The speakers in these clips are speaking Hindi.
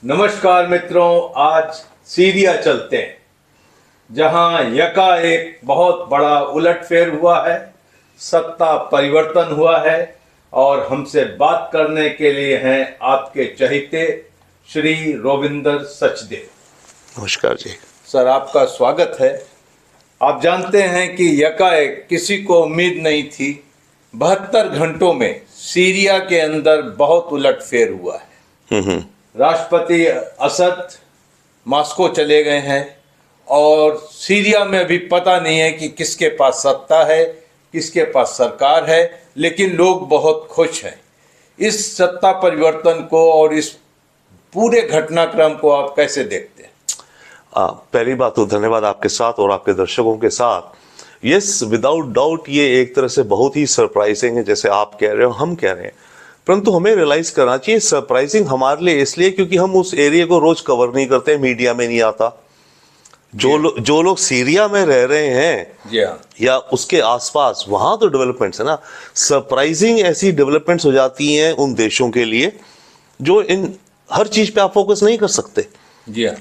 नमस्कार मित्रों, आज सीरिया चलते हैं जहां यकाएक बहुत बड़ा उलटफेर हुआ है, सत्ता परिवर्तन हुआ है। और हमसे बात करने के लिए हैं आपके चहेते श्री रोविंदर सचदेव। नमस्कार जी। सर, आपका स्वागत है। आप जानते हैं कि यकाएक किसी को उम्मीद नहीं थी, 72 घंटों में सीरिया के अंदर बहुत उलटफेर हुआ है। राष्ट्रपति असद मास्को चले गए हैं और सीरिया में अभी पता नहीं है कि किसके पास सत्ता है, किसके पास सरकार है, लेकिन लोग बहुत खुश हैं। इस सत्ता परिवर्तन को और इस पूरे घटनाक्रम को आप कैसे देखते हैं? पहली बात तो धन्यवाद आपके साथ और आपके दर्शकों के साथ। यस, विदाउट डाउट ये एक तरह से बहुत ही सरप्राइजिंग है, जैसे आप कह रहे हो, हम कह रहे हैं। परंतु हमें रियलाइज करना चाहिए सरप्राइजिंग हमारे लिए इसलिए क्योंकि हम उस एरिया को रोज कवर नहीं करते, मीडिया में नहीं आता। जो लोग सीरिया में रह रहे हैं या उसके आसपास, वहां तो डेवलपमेंट्स है ना। सरप्राइजिंग ऐसी डेवलपमेंट्स हो जाती हैं उन देशों के लिए जो इन हर चीज पे आप फोकस नहीं कर सकते।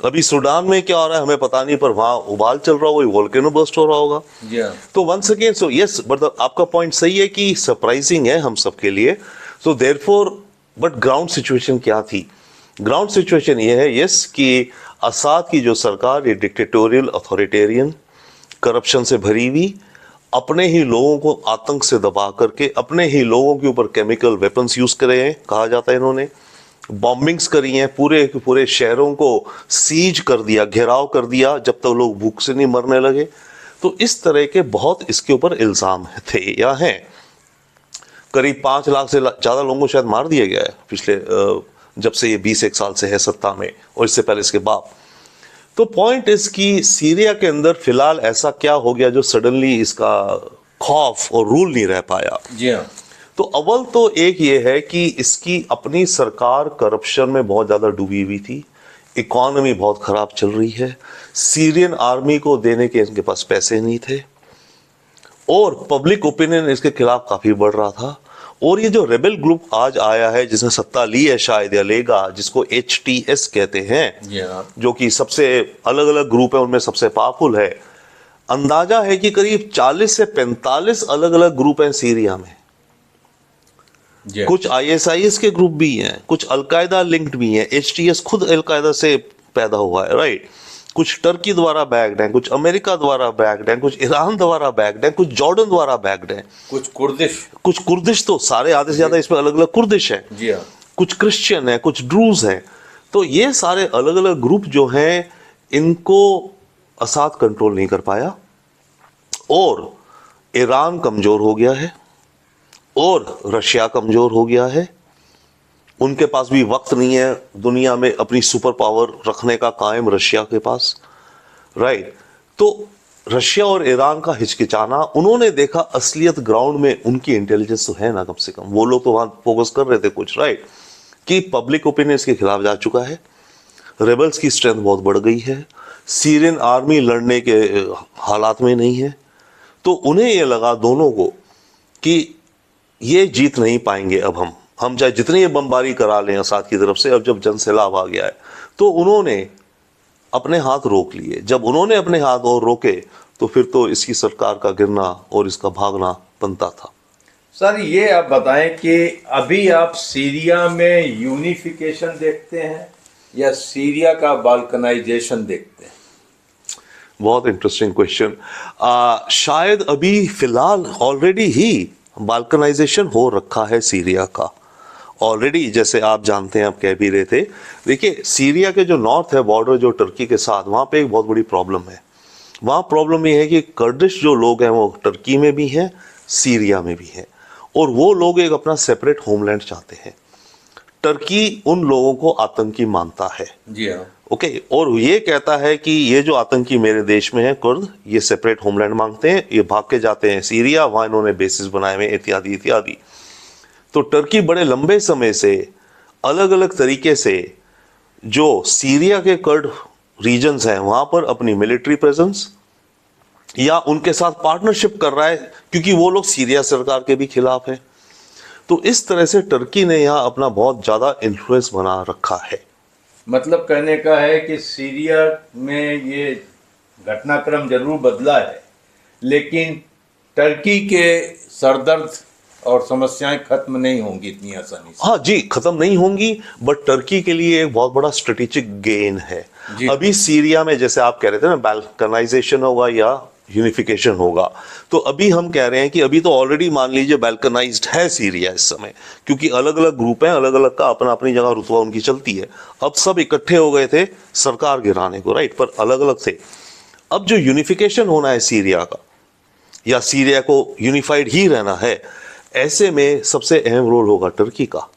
अभी सूडान में क्या हो रहा है हमें पता नहीं, पर वहां उबाल चल रहा होगा, वोल्केनो बर्स्ट हो रहा होगा। तो once again, so yes, but आपका पॉइंट सही है कि सरप्राइजिंग है हम सबके लिए। So therefore, but ground situation क्या थी? ग्राउंड सिचुएशन ये है यस कि असाद की जो सरकार, ये डिक्टेटोरियल, अथॉरिटेरियन, करप्शन से भरी हुई, अपने ही लोगों को आतंक से दबा करके अपने ही लोगों के ऊपर केमिकल वेपन्स यूज करे हैं, कहा जाता है। इन्होंने बॉम्बिंग्स करी हैं, पूरे के पूरे शहरों को सीज कर दिया, घेराव कर दिया, जब तक लोग भूख से नहीं मरने लगे। तो इस तरह के बहुत इसके ऊपर इल्जाम थे या हैं। करीब 5 लाख से ज्यादा लोगों को शायद मार दिया गया है पिछले जब से ये 21 साल से है सत्ता में, और इससे पहले इसके बाद। तो पॉइंट इस कि सीरिया के अंदर फिलहाल ऐसा क्या हो गया जो सडनली इसका खौफ और रूल नहीं रह पाया? जी हाँ। तो अव्वल तो एक ये है कि इसकी अपनी सरकार करप्शन में बहुत ज्यादा डूबी हुई थी, इकोनॉमी बहुत खराब चल रही है, सीरियन आर्मी को देने के इनके पास पैसे नहीं थे, और पब्लिक ओपिनियन इसके खिलाफ काफी बढ़ रहा था। और ये जो रेबेल ग्रुप आज आया है, जिसने सत्ता ली है शायद या लेगा, जिसको HTS कहते हैं, जो कि सबसे अलग अलग ग्रुप है उनमें सबसे पावरफुल है। अंदाजा है कि करीब 40 से 45 अलग अलग ग्रुप हैं सीरिया में। कुछ ISIS के ग्रुप भी हैं, कुछ अलकायदा लिंक्ड भी हैं। HTS खुद अलकायदा से पैदा हुआ है, राइट। कुछ टर्की द्वारा बैक्ड हैं, कुछ अमेरिका द्वारा बैक्ड हैं, कुछ ईरान द्वारा बैक्ड हैं, कुछ जॉर्डन द्वारा बैक्ड हैं, कुछ कुर्दिश तो सारे आधे से ज्यादा इसमें अलग अलग कुर्दिश हैं। जी हाँ। कुछ क्रिश्चियन है, कुछ ड्रूज हैं। तो ये सारे अलग अलग ग्रुप जो हैं, इनको असाद कंट्रोल नहीं कर पाया, और ईरान कमजोर हो गया है और रशिया कमजोर हो गया है। उनके पास भी वक्त नहीं है दुनिया में अपनी सुपर पावर रखने का कायम, रशिया के पास, राइट। तो रशिया और ईरान का हिचकिचाना, उन्होंने देखा असलियत ग्राउंड में उनकी इंटेलिजेंस तो है ना, कम से कम वो लोग तो वहां फोकस कर रहे थे कुछ, राइट, कि पब्लिक ओपिनियन के खिलाफ जा चुका है, रेबल्स की स्ट्रेंथ बहुत बढ़ गई है, सीरियन आर्मी लड़ने के हालात में नहीं है। तो उन्हें ये लगा दोनों को कि ये जीत नहीं पाएंगे अब हम चाहे जितनी ये बमबारी करा लें असाद की तरफ से। अब जब जन सैलाब आ गया है तो उन्होंने अपने हाथ रोक लिए। जब उन्होंने अपने हाथ और रोके तो फिर तो इसकी सरकार का गिरना और इसका भागना बनता था। सर, ये आप बताएं कि अभी आप सीरिया में यूनिफिकेशन देखते हैं या सीरिया का बाल्कनाइजेशन देखते हैं? बहुत इंटरेस्टिंग क्वेश्चन। शायद अभी फिलहाल ऑलरेडी ही बाल्कनाइजेशन हो रखा है सीरिया का ऑलरेडी, जैसे आप जानते हैं, आप कह भी रहे थे। देखिए, सीरिया के जो नॉर्थ है बॉर्डर जो टर्की के साथ, वहाँ पे एक बहुत बड़ी प्रॉब्लम है। वहाँ प्रॉब्लम ये है कि कर्दिश जो लोग हैं वो टर्की में भी हैं, सीरिया में भी हैं, और वो लोग एक अपना सेपरेट होमलैंड चाहते हैं। टर्की उन लोगों को आतंकी मानता है, जी हाँ, ओके, और ये कहता है कि ये जो आतंकी मेरे देश में है कुर्द, ये सेपरेट होमलैंड मांगते हैं, ये भाग के जाते हैं सीरिया, वहाँ इन्होंने बेसिस बनाए हुए इत्यादि इत्यादि। तो टर्की बड़े लंबे समय से अलग अलग तरीके से जो सीरिया के कर्ड रीजन्स हैं वहां पर अपनी मिलिट्री प्रेजेंस या उनके साथ पार्टनरशिप कर रहा है, क्योंकि वो लोग सीरिया सरकार के भी खिलाफ हैं। तो इस तरह से टर्की ने यहाँ अपना बहुत ज़्यादा इन्फ्लुएंस बना रखा है। मतलब कहने का है कि सीरिया में ये घटनाक्रम जरूर बदला है, लेकिन टर्की के सरदर्द और समस्याएं खत्म नहीं होंगी इतनी आसानी से। हाँ जी, खत्म नहीं होंगी, बट टर्की के लिए एक बहुत बड़ा स्ट्रेटेजिक गेन है। जी। अभी सीरिया में जैसे आप कह रहे थे ना, बैल्कनाइजेशन होगा या यूनिफिकेशन होगा, तो अभी हम कह रहे हैं कि अभी तो ऑलरेडी मान लीजिए बैल्कनाइज्ड है सीरिया इस समय, क्योंकि अलग अलग ग्रुप हैं, अलग अलग का अपना अपनी जगह रुतबा उनकी चलती है। अब सब इकट्ठे हो गए थे सरकार गिराने को, राइट, पर अलग अलग थे। अब जो यूनिफिकेशन होना है सीरिया का, या सीरिया को यूनिफाइड ही रहना है, ऐसे में सबसे अहम रोल होगा टर्की का,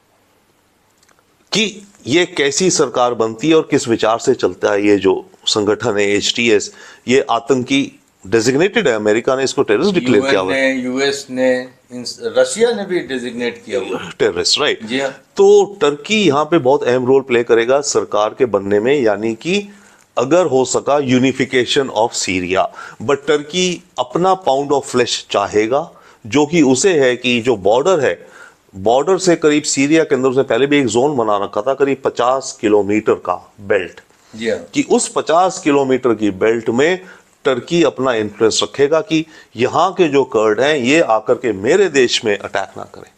कि ये कैसी सरकार बनती है और किस विचार से चलता है। ये जो संगठन है HTS, ये आतंकी डेजिग्नेटेड है, अमेरिका ने इसको टेररिस्ट डिक्लेयर किया हुआ है, यूएस ने, रशिया ने भी डेजिग्नेट किया हुआ है टेररिस्ट, राइट। जी हाँ। तो टर्की यहाँ पे बहुत अहम रोल प्ले करेगा सरकार के बनने में, यानी कि अगर हो सका unification of Syria. But Turkey अपना पाउंड ऑफ फ्लेश चाहेगा, जो कि उसे है कि जो बॉर्डर है, बॉर्डर से करीब सीरिया के अंदर से पहले भी एक जोन बना रखा था, करीब 50 किलोमीटर का बेल्ट, जी हाँ। कि उस 50 किलोमीटर की बेल्ट में टर्की अपना इंटरेस्ट रखेगा कि यहां के जो कर्ड हैं ये आकर के मेरे देश में अटैक ना करें।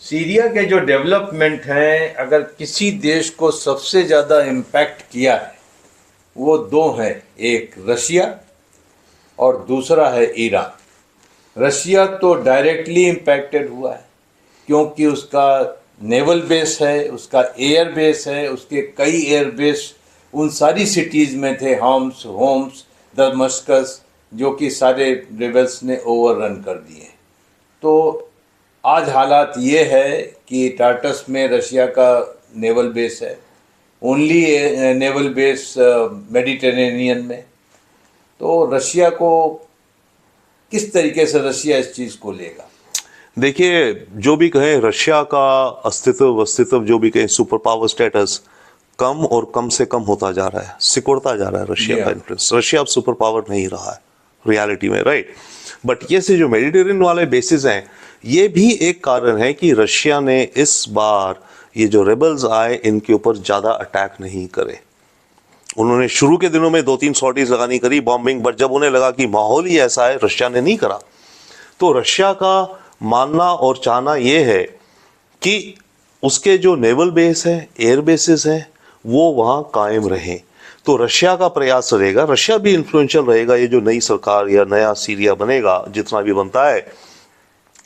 सीरिया के जो डेवलपमेंट हैं, अगर किसी देश को सबसे ज़्यादा इम्पैक्ट किया है वो दो हैं, एक रशिया और दूसरा है ईरान। रशिया तो डायरेक्टली इम्पैक्टेड हुआ है, क्योंकि उसका नेवल बेस है, उसका एयर बेस है, उसके कई एयर बेस उन सारी सिटीज़ में थे, होम्स, दमस्कस, जो कि सारे रिबल्स ने ओवररन कर दिए। तो आज हालात ये है कि टार्टस में रशिया का नेवल बेस है, ओनली नेवल बेस मेडिटेरेनियन में। तो रशिया को किस तरीके से रशिया इस चीज़ को लेगा? देखिए, जो भी कहें, रशिया का अस्तित्व जो भी कहें, सुपर पावर स्टेटस कम और कम से कम होता जा रहा है, सिकुड़ता जा रहा है रशिया का इन्फ्लुएंस। रशिया अब सुपर पावर नहीं रहा है रियलिटी में, राइट। बट ये से जो मेडिटेरियन वाले बेसिस हैं, ये भी एक कारण है कि रशिया ने इस बार ये जो रेबल्स आए इनके ऊपर ज़्यादा अटैक नहीं करे। उन्होंने शुरू के दिनों में 2-3 सॉर्टीज लगानी करी, बॉम्बिंग, बट जब उन्हें लगा कि माहौल ही ऐसा है, रशिया ने नहीं करा। तो रशिया का मानना और चाहना ये है कि उसके जो नेवल बेस है, एयर बेसिस हैं, वो वहाँ कायम रहें। तो रशिया का प्रयास रहेगा, रशिया भी इन्फ्लुएंशियल रहेगा, ये जो नई सरकार या नया सीरिया बनेगा, जितना भी बनता है,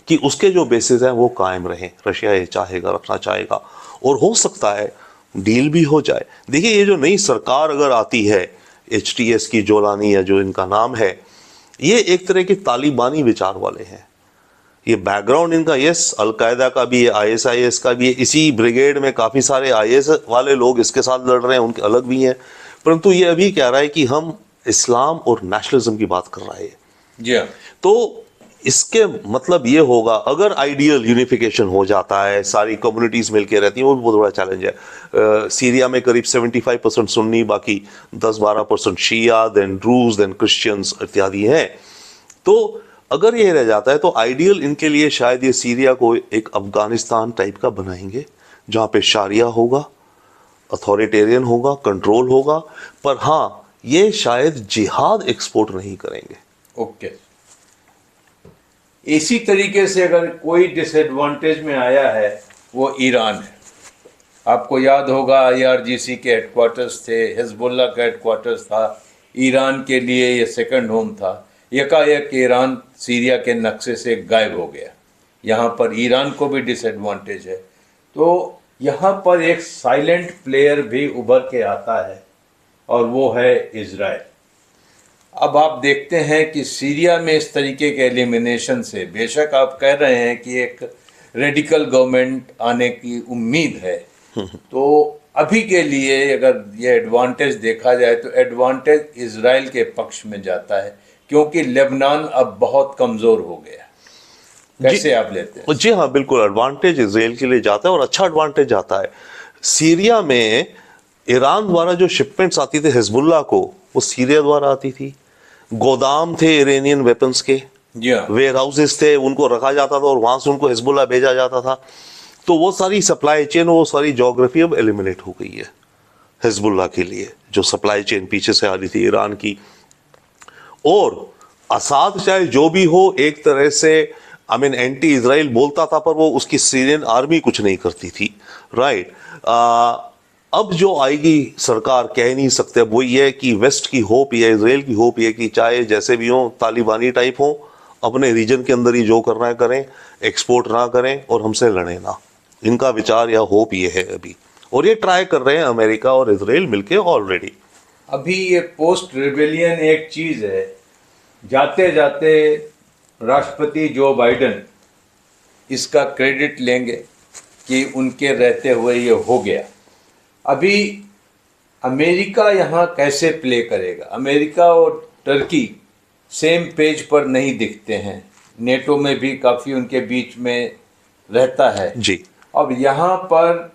कि उसके जो बेसिस हैं वो कायम रहें। रशिया ये चाहेगा, रखना चाहेगा, और हो सकता है डील भी हो जाए। देखिए, ये जो नई सरकार अगर आती है, HTS की जोलानी या जो इनका नाम है, ये एक तरह के तालिबानी विचार वाले हैं। ये बैकग्राउंड इनका, यस, अलकायदा का भी है, ISIS का भी है, इसी ब्रिगेड में काफ़ी सारे IS वाले लोग इसके साथ लड़ रहे हैं, उनके अलग भी हैं। परंतु ये अभी कह रहा है कि हम इस्लाम और नेशनलिज्म की बात कर रहे हैं। जी हाँ। तो इसके मतलब ये होगा, अगर आइडियल यूनिफिकेशन हो जाता है, सारी कम्युनिटीज़ मिलकर रहती हैं, वो भी बहुत बड़ा चैलेंज है। सीरिया में करीब 75% सुन्नी, बाकी 10-12% शिया, देन ड्रूज, देन क्रिश्चियंस इत्यादि हैं। तो अगर ये रह जाता है तो आइडियल इनके लिए शायद ये सीरिया को एक अफगानिस्तान टाइप का बनाएंगे, जहाँ पे शारिया होगा, अथॉरिटेरियन होगा, कंट्रोल होगा, पर हाँ, ये शायद जिहाद एक्सपोर्ट नहीं करेंगे। ओके। इसी तरीके से अगर कोई डिसएडवांटेज में आया है वो ईरान है। आपको याद होगा IRGC के हेडक्वार्टर्स थे, हिजबुल्लाह का हेडक्वार्टर्स था, ईरान के लिए ये सेकंड होम था। यकायक ईरान सीरिया के नक्शे से गायब हो गया। यहाँ पर ईरान को भी डिसएडवांटेज है। तो यहाँ पर एक साइलेंट प्लेयर भी उभर के आता है और वो है इजराइल। अब आप देखते हैं कि सीरिया में इस तरीके के एलिमिनेशन से, बेशक आप कह रहे हैं कि एक रेडिकल गवर्नमेंट आने की उम्मीद है, तो अभी के लिए अगर ये एडवांटेज देखा जाए तो एडवांटेज इजराइल के पक्ष में जाता है, क्योंकि लेबनान अब बहुत कमज़ोर हो गया। कैसे आप लेते हैं? जी हाँ, बिल्कुल एडवांटेज इजराइल के लिए जाता है, और अच्छा एडवांटेज जाता है। सीरिया में ईरान द्वारा जो शिपमेंट्स आती थी हिजबुल्लाह को, वो सीरिया द्वारा आती थी। गोदाम थे इरानियन वेपन्स के, जी हाँ। वेयर हाउसेस थे, उनको रखा जाता था और वहां से उनको हिजबुल्लाह भेजा जाता था। तो वो सारी सप्लाई चेन, वो सारी ज्योग्राफी अब एलिमिनेट हो गई है हिजबुल्लाह के लिए, जो सप्लाई चेन पीछे से आ रही थी ईरान की। और असाद चाहे जो भी हो, एक तरह से एंटी इजराइल बोलता था, पर वो उसकी सीरियन आर्मी कुछ नहीं करती थी, राइट। अब जो आएगी सरकार कह नहीं सकते, वो ये है कि वेस्ट की होप या इजराइल की होप ये कि चाहे जैसे भी हो, तालिबानी टाइप हो, अपने रीजन के अंदर ही जो करना है करें, एक्सपोर्ट ना करें और हमसे लड़े ना। इनका विचार या होप ये है अभी, और ये ट्राई कर रहे हैं अमेरिका और इजराइल मिलके ऑलरेडी। अभी ये पोस्ट रिबेलियन एक चीज है, जाते जाते राष्ट्रपति जो बाइडेन इसका क्रेडिट लेंगे कि उनके रहते हुए ये हो गया। अभी अमेरिका यहाँ कैसे प्ले करेगा? अमेरिका और टर्की सेम पेज पर नहीं दिखते हैं, नेटो में भी काफ़ी उनके बीच में रहता है जी। अब यहाँ पर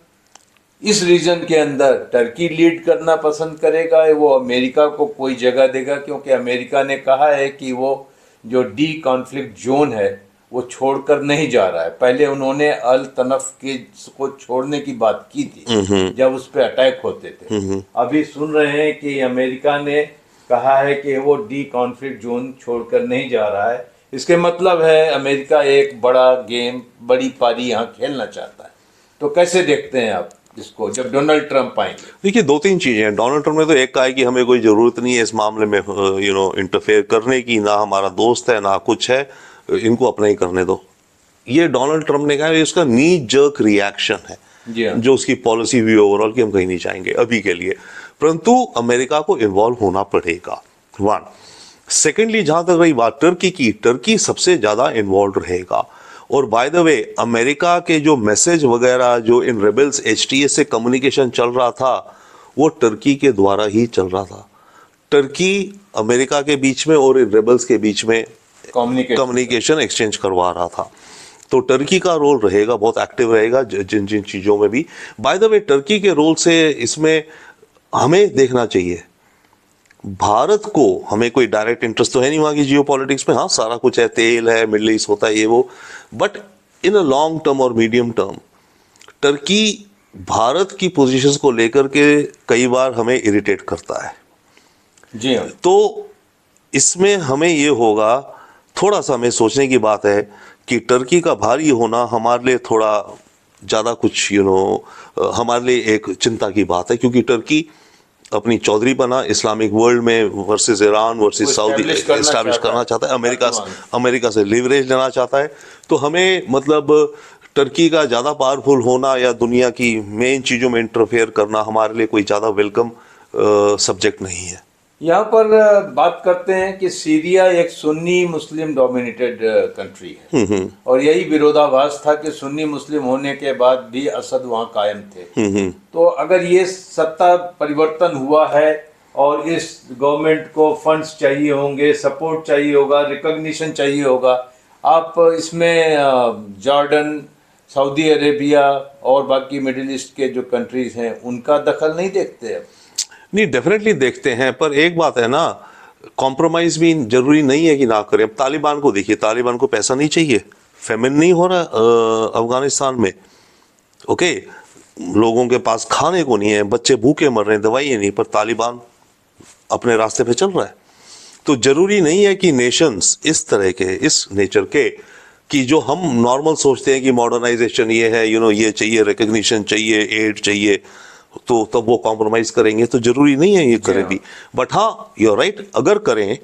इस रीजन के अंदर टर्की लीड करना पसंद करेगा, वो अमेरिका को कोई जगह देगा? क्योंकि अमेरिका ने कहा है कि वो जो डी कॉन्फ्लिक्ट जोन है वो छोड़कर नहीं जा रहा है। पहले उन्होंने अल तनफ के को छोड़ने की बात की थी जब उस पर अटैक होते थे। अभी सुन रहे हैं कि अमेरिका ने कहा है कि वो डी कॉन्फ्लिक्ट जोन छोड़कर नहीं जा रहा है। इसके मतलब है अमेरिका एक बड़ा गेम, बड़ी पारी यहाँ खेलना चाहता है। तो कैसे देखते हैं आप इसको जब डोनाल्ड ट्रंप आएंगे? देखिए, दो तीन चीजें हैं। डोनाल्ड ट्रंप ने तो एक कहा है कि हमें कोई जरूरत नहीं है इस मामले में इंटरफेयर करने की, ना हमारा दोस्त है ना कुछ है, इनको अपना ही करने दो। ये डोनाल्ड ट्रंप ने कहा है, इसका नी जर्क रिएक्शन है जो उसकी पॉलिसी हुई ओवरऑल कि हम कहीं नहीं जाएंगे अभी के लिए। परंतु अमेरिका को इन्वॉल्व होना पड़ेगा, वन। सेकेंडली, जहां तक रही बात टर्की की, टर्की सबसे ज्यादा इन्वॉल्व रहेगा। और बाय द वे, अमेरिका के जो मैसेज वगैरह जो इन रेबल्स एचटीएस से कम्युनिकेशन चल रहा था, वो टर्की के द्वारा ही चल रहा था। टर्की अमेरिका के बीच में और इन रेबल्स के बीच में कम्युनिकेशन एक्सचेंज करवा रहा था। तो टर्की का रोल रहेगा, बहुत एक्टिव रहेगा जिन जिन चीज़ों में भी। बाय द वे, टर्की के रोल से इसमें हमें देखना चाहिए, भारत को हमें कोई डायरेक्ट इंटरेस्ट तो है नहीं वहाँ की जियोपॉलिटिक्स में। हाँ, सारा कुछ है, तेल है, मिडल ईस्ट होता है, ये वो। But in a long term और मीडियम टर्म टर्की भारत की पोजीशंस को लेकर के कई बार हमें इरिटेट करता है। जी हाँ। तो इसमें हमें ये होगा, थोड़ा सा हमें सोचने की बात है कि टर्की का भारी होना हमारे लिए थोड़ा ज़्यादा कुछ हमारे लिए एक चिंता की बात है, क्योंकि टर्की अपनी चौधरी बना इस्लामिक वर्ल्ड में versus Iran versus Saudi establish करना चाहता है, अमेरिका से लिवरेज लेना चाहता है। तो हमें मतलब टर्की का ज़्यादा पावरफुल होना या दुनिया की मेन चीज़ों में इंटरफेयर करना हमारे लिए कोई ज़्यादा वेलकम सब्जेक्ट नहीं है। यहाँ पर बात करते हैं कि सीरिया एक सुन्नी मुस्लिम डोमिनेटेड कंट्री है और यही विरोधाभास था कि सुन्नी मुस्लिम होने के बाद भी असद वहाँ कायम थे। तो अगर ये सत्ता परिवर्तन हुआ है और इस गवर्नमेंट को फंड्स चाहिए होंगे, सपोर्ट चाहिए होगा, रिकॉग्निशन चाहिए होगा, आप इसमें जॉर्डन, सऊदी अरेबिया और बाकी मिडिल ईस्ट के जो कंट्रीज हैं उनका दखल नहीं देखते? अब नहीं, डेफिनेटली देखते हैं, पर एक बात है ना, कॉम्प्रोमाइज भी जरूरी नहीं है कि ना करें। अब तालिबान को देखिए, तालिबान को पैसा नहीं चाहिए, फेमिन नहीं हो रहा अफगानिस्तान में, ओके, लोगों के पास खाने को नहीं है, बच्चे भूखे मर रहे हैं, दवाइयाँ नहीं, पर तालिबान अपने रास्ते पे चल रहा है। तो जरूरी नहीं है कि नेशंस इस तरह के, इस नेचर के, कि जो हम नॉर्मल सोचते हैं कि मॉडर्नाइजेशन ये है, ये चाहिए, रिकग्निशन चाहिए, एड चाहिए, तो तब वो कॉम्प्रोमाइज करेंगे। तो जरूरी नहीं है ये करें भी, बट हाँ, यू आर राइट, अगर करें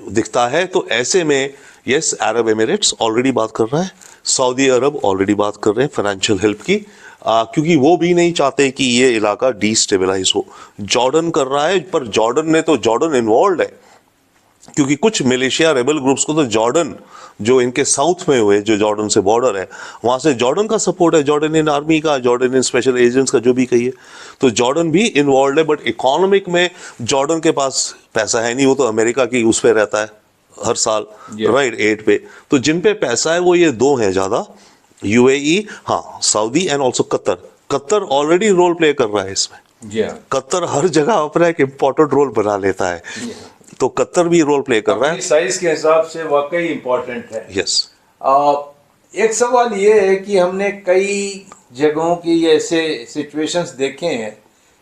दिखता है तो ऐसे में यस, अरब एमिरेट्स ऑलरेडी बात कर रहा है, सऊदी अरब ऑलरेडी बात कर रहे हैं फाइनेंशियल हेल्प की, क्योंकि वो भी नहीं चाहते कि ये इलाका डिस्टेबलाइज हो। जॉर्डन कर रहा है, पर जॉर्डन इन्वॉल्व है, क्योंकि कुछ मलेशिया रेबल ग्रुप्स को तो जॉर्डन, जो इनके साउथ में हुए, जो जॉर्डन से बॉर्डर है, वहां से जॉर्डन का सपोर्ट है, जॉर्डनियन आर्मी का, जॉर्डनियन स्पेशल एजेंट्स का, जो भी कहिए। तो जॉर्डन भी इन्वॉल्व है, बट इकोनॉमिक में जॉर्डन के पास पैसा है नहीं, वो तो अमेरिका की उस पे रहता है हर साल, राइट, एड पे। तो जिन पे पैसा है वो ये दो हैं ज्यादा, यूएई, हाँ, Saudi and also Qatar already role play कर रहा है इसमें। कतर हर जगह अपना एक इम्पोर्टेंट रोल बना लेता है, तो कतर भी रोल प्ले कर रहा है। साइज के हिसाब से वाकई इंपॉर्टेंट है। यस। एक सवाल ये है कि हमने कई जगहों की ऐसे सिचुएशंस देखे हैं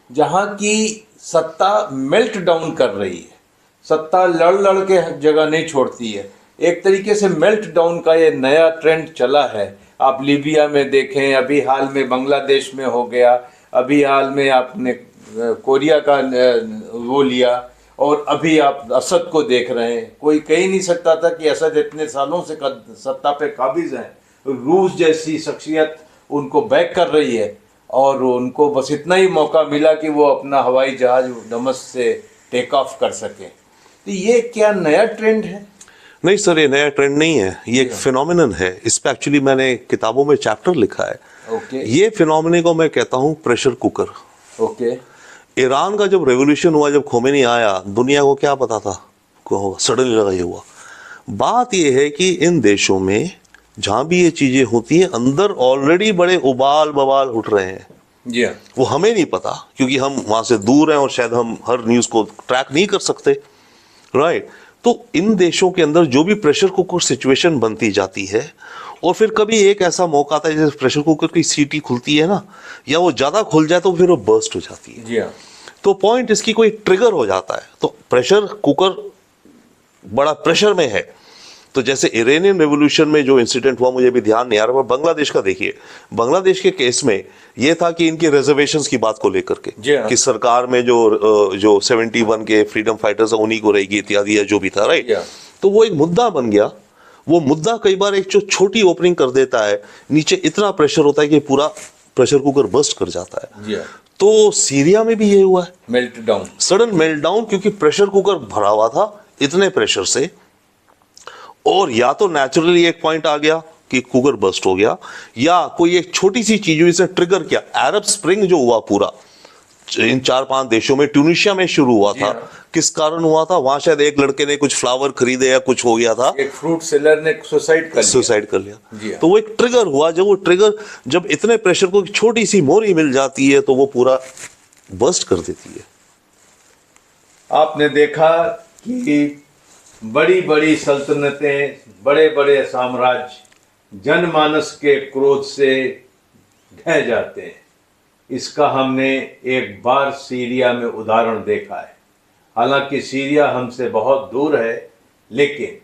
जहां की सत्ता मेल्ट डाउन कर रही है, सत्ता लड़ लड़ के जगह नहीं छोड़ती है। एक तरीके से मेल्ट डाउन का ये नया ट्रेंड चला है। आप लीबिया में देखें, अभी हाल में बांग्लादेश में हो गया, अभी हाल में आपने कोरिया का वो लिया, और अभी आप असद को देख रहे हैं। कोई कह ही नहीं सकता था कि असद इतने सालों से सत्ता पे काबिज हैं। रूस जैसी शख्सियत उनको बैक कर रही है और उनको बस इतना ही मौका मिला कि वो अपना हवाई जहाज दमश्क से टेक ऑफ कर सके। तो ये क्या नया ट्रेंड है? नहीं सर, ये नया ट्रेंड नहीं है, ये एक फिनोमिनन है। इस पे एक्चुअली मैंने किताबों में चैप्टर लिखा है। ओके। ये फिनोमिनन को मैं कहता हूँ प्रेशर कुकर। ओके। ईरान का जब रेवोल्यूशन हुआ, जब खोमेनी आया, दुनिया को क्या पता था क्या होगा? सडनली लगा ये हुआ। बात ये है कि इन देशों में जहां भी ये चीजें होती हैं, अंदर ऑलरेडी बड़े उबाल बवाल उठ रहे हैं। जी हाँ। वो हमें नहीं पता क्योंकि हम वहां से दूर हैं और शायद हम हर न्यूज को ट्रैक नहीं कर सकते, राइट? तो इन देशों के अंदर जो भी प्रेशर कुकर सिचुएशन बनती जाती है, और फिर कभी एक ऐसा मौका आता है जैसे प्रेशर कुकर की सीटी खुलती है ना, या वो ज्यादा खुल जाए तो फिर वो बर्स्ट हो जाती है। जी हाँ। तो पॉइंट इसकी कोई ट्रिगर हो जाता है, तो प्रेशर कुकर बड़ा प्रेशर में है। तो जैसे इरानियन रेवोल्यूशन में जो इंसिडेंट हुआ, मुझे भी ध्यान नहीं आ रहा, पर बांग्लादेश का देखिए। बांग्लादेश के केस में ये था कि इनके रिजर्वेशंस की बात को लेकर के कि सरकार में जो 71 के फ्रीडम फाइटर्स उन्हीं को रहेगी इत्यादि, या जो भी था, राइट? तो वो एक मुद्दा बन गया। वो मुद्दा कई बार एक जो छोटी ओपनिंग कर देता है, नीचे इतना प्रेशर होता है कि पूरा प्रेशर कुकर बर्स्ट कर जाता है। तो सीरिया में भी ये हुआ है, melt down, sudden melt down, क्योंकि प्रेशर कुकर भरा हुआ था इतने प्रेशर से, और या तो नेचुरली एक पॉइंट आ गया कि कुकर बर्स्ट हो गया, या कोई एक छोटी सी चीज हुई, इसने ट्रिगर किया। अरब स्प्रिंग जो हुआ पूरा इन 4-5 देशों में, ट्यूनिशिया में शुरू हुआ था। किस कारण हुआ था? वहां शायद एक लड़के ने कुछ फ्लावर खरीदे या कुछ हो गया था, एक फ्रूट सेलर ने सुसाइड कर लिया। तो वो एक ट्रिगर हुआ। जब वो ट्रिगर, जब इतने प्रेशर को एक छोटी सी मोरी मिल जाती है तो वो पूरा बर्स्ट कर देती है। आपने देखा कि बड़ी बड़ी सल्तनतें, बड़े बड़े साम्राज्य जनमानस के क्रोध से ढह जाते हैं। इसका हमने एक बार सीरिया में उदाहरण देखा है। हालांकि सीरिया हमसे बहुत दूर है, लेकिन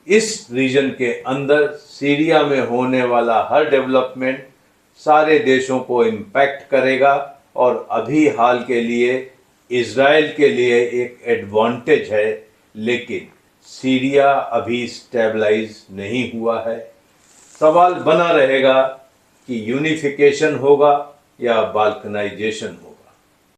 इस रीजन के अंदर सीरिया में होने वाला हर डेवलपमेंट सारे देशों को इम्पैक्ट करेगा। और अभी हाल के लिए इजराइल के लिए एक एडवांटेज है, लेकिन सीरिया अभी स्टेबलाइज नहीं हुआ है। सवाल बना रहेगा कि यूनिफिकेशन होगा या बाल्कनाइजेशन होगा।